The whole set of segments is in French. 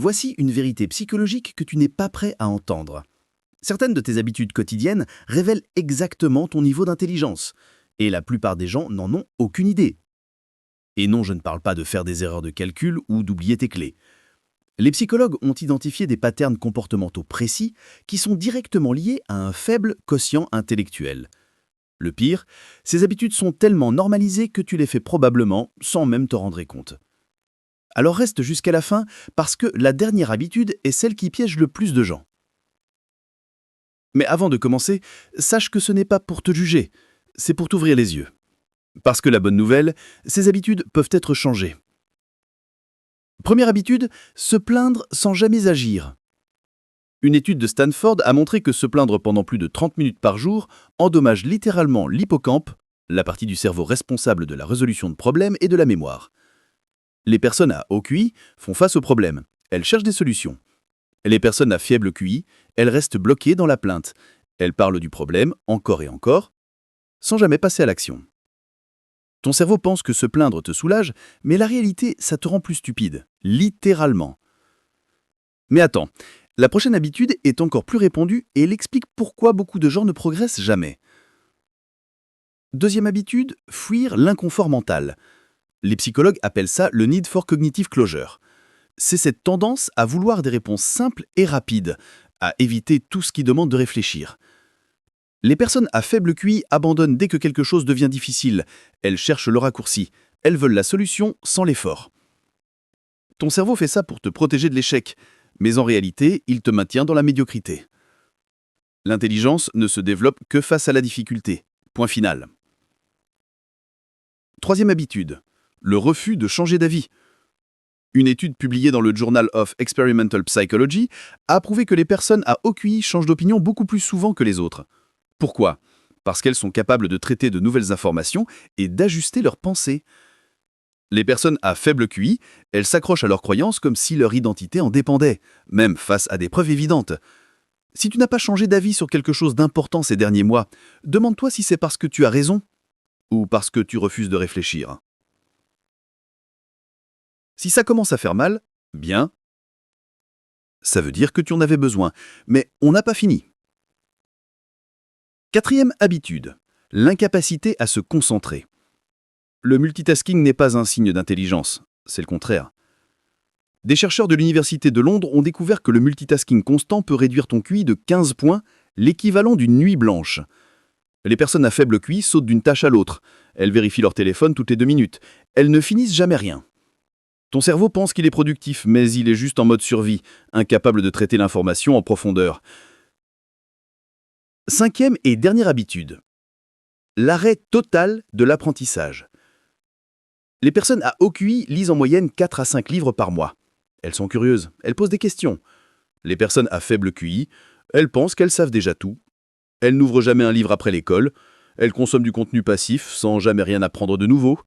Voici une vérité psychologique que tu n'es pas prêt à entendre. Certaines de tes habitudes quotidiennes révèlent exactement ton niveau d'intelligence, et la plupart des gens n'en ont aucune idée. Et non, je ne parle pas de faire des erreurs de calcul ou d'oublier tes clés. Les psychologues ont identifié des patterns comportementaux précis qui sont directement liés à un faible quotient intellectuel. Le pire, ces habitudes sont tellement normalisées que tu les fais probablement sans même t'en rendre compte. Alors reste jusqu'à la fin parce que la dernière habitude est celle qui piège le plus de gens. Mais avant de commencer, sache que ce n'est pas pour te juger, c'est pour t'ouvrir les yeux. Parce que la bonne nouvelle, ces habitudes peuvent être changées. Première habitude, se plaindre sans jamais agir. Une étude de Stanford a montré que se plaindre pendant plus de 30 minutes par jour endommage littéralement l'hippocampe, la partie du cerveau responsable de la résolution de problèmes et de la mémoire. Les personnes à haut QI font face aux problèmes, elles cherchent des solutions. Les personnes à faible QI, elles restent bloquées dans la plainte. Elles parlent du problème encore et encore, sans jamais passer à l'action. Ton cerveau pense que se plaindre te soulage, mais la réalité, ça te rend plus stupide, littéralement. Mais attends, la prochaine habitude est encore plus répandue et elle explique pourquoi beaucoup de gens ne progressent jamais. Deuxième habitude, fuir l'inconfort mental. Les psychologues appellent ça le need for cognitive closure. C'est cette tendance à vouloir des réponses simples et rapides, à éviter tout ce qui demande de réfléchir. Les personnes à faible QI abandonnent dès que quelque chose devient difficile. Elles cherchent le raccourci. Elles veulent la solution sans l'effort. Ton cerveau fait ça pour te protéger de l'échec, mais en réalité, il te maintient dans la médiocrité. L'intelligence ne se développe que face à la difficulté. Point final. Troisième habitude, le refus de changer d'avis. Une étude publiée dans le Journal of Experimental Psychology a prouvé que les personnes à haut QI changent d'opinion beaucoup plus souvent que les autres. Pourquoi ? Parce qu'elles sont capables de traiter de nouvelles informations et d'ajuster leurs pensées. Les personnes à faible QI, elles s'accrochent à leurs croyances comme si leur identité en dépendait, même face à des preuves évidentes. Si tu n'as pas changé d'avis sur quelque chose d'important ces derniers mois, demande-toi si c'est parce que tu as raison ou parce que tu refuses de réfléchir. Si ça commence à faire mal, bien, ça veut dire que tu en avais besoin, mais on n'a pas fini. Quatrième habitude, l'incapacité à se concentrer. Le multitasking n'est pas un signe d'intelligence, c'est le contraire. Des chercheurs de l'Université de Londres ont découvert que le multitasking constant peut réduire ton QI de 15 points, l'équivalent d'une nuit blanche. Les personnes à faible QI sautent d'une tâche à l'autre. Elles vérifient leur téléphone toutes les 2 minutes. Elles ne finissent jamais rien. Ton cerveau pense qu'il est productif, mais il est juste en mode survie, incapable de traiter l'information en profondeur. Cinquième et dernière habitude, l'arrêt total de l'apprentissage. Les personnes à haut QI lisent en moyenne 4 à 5 livres par mois. Elles sont curieuses, elles posent des questions. Les personnes à faible QI, elles pensent qu'elles savent déjà tout. Elles n'ouvrent jamais un livre après l'école. Elles consomment du contenu passif sans jamais rien apprendre de nouveau.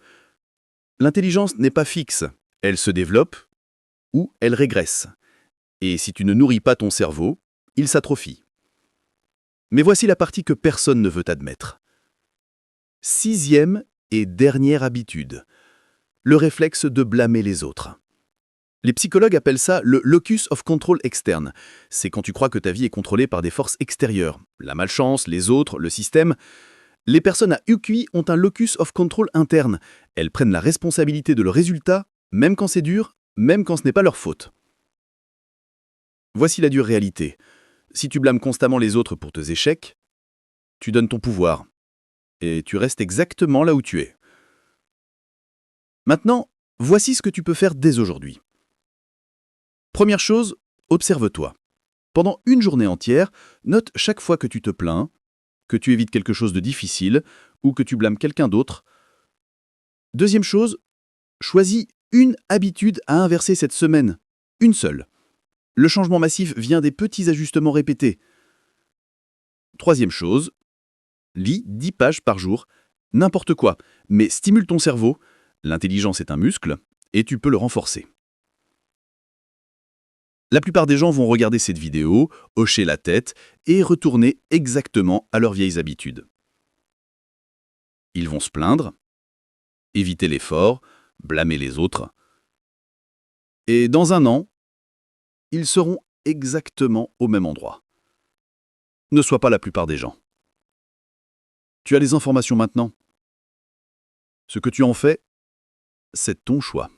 L'intelligence n'est pas fixe. Elle se développe ou elle régresse. Et si tu ne nourris pas ton cerveau, il s'atrophie. Mais voici la partie que personne ne veut admettre. Sixième et dernière habitude, le réflexe de blâmer les autres. Les psychologues appellent ça le locus of control externe. C'est quand tu crois que ta vie est contrôlée par des forces extérieures, la malchance, les autres, le système. Les personnes à UQI ont un locus of control interne. Elles prennent la responsabilité de leur résultat, même quand c'est dur, même quand ce n'est pas leur faute. Voici la dure réalité. Si tu blâmes constamment les autres pour tes échecs, tu donnes ton pouvoir. Et tu restes exactement là où tu es. Maintenant, voici ce que tu peux faire dès aujourd'hui. Première chose, observe-toi. Pendant une journée entière, note chaque fois que tu te plains, que tu évites quelque chose de difficile ou que tu blâmes quelqu'un d'autre. Deuxième chose, choisis une habitude à inverser cette semaine. Une seule. Le changement massif vient des petits ajustements répétés. Troisième chose, lis 10 pages par jour, n'importe quoi, mais stimule ton cerveau. L'intelligence est un muscle et tu peux le renforcer. La plupart des gens vont regarder cette vidéo, hocher la tête et retourner exactement à leurs vieilles habitudes. Ils vont se plaindre, éviter l'effort, blâmer les autres. Et dans un an, ils seront exactement au même endroit. Ne sois pas la plupart des gens. Tu as les informations maintenant. Ce que tu en fais, c'est ton choix.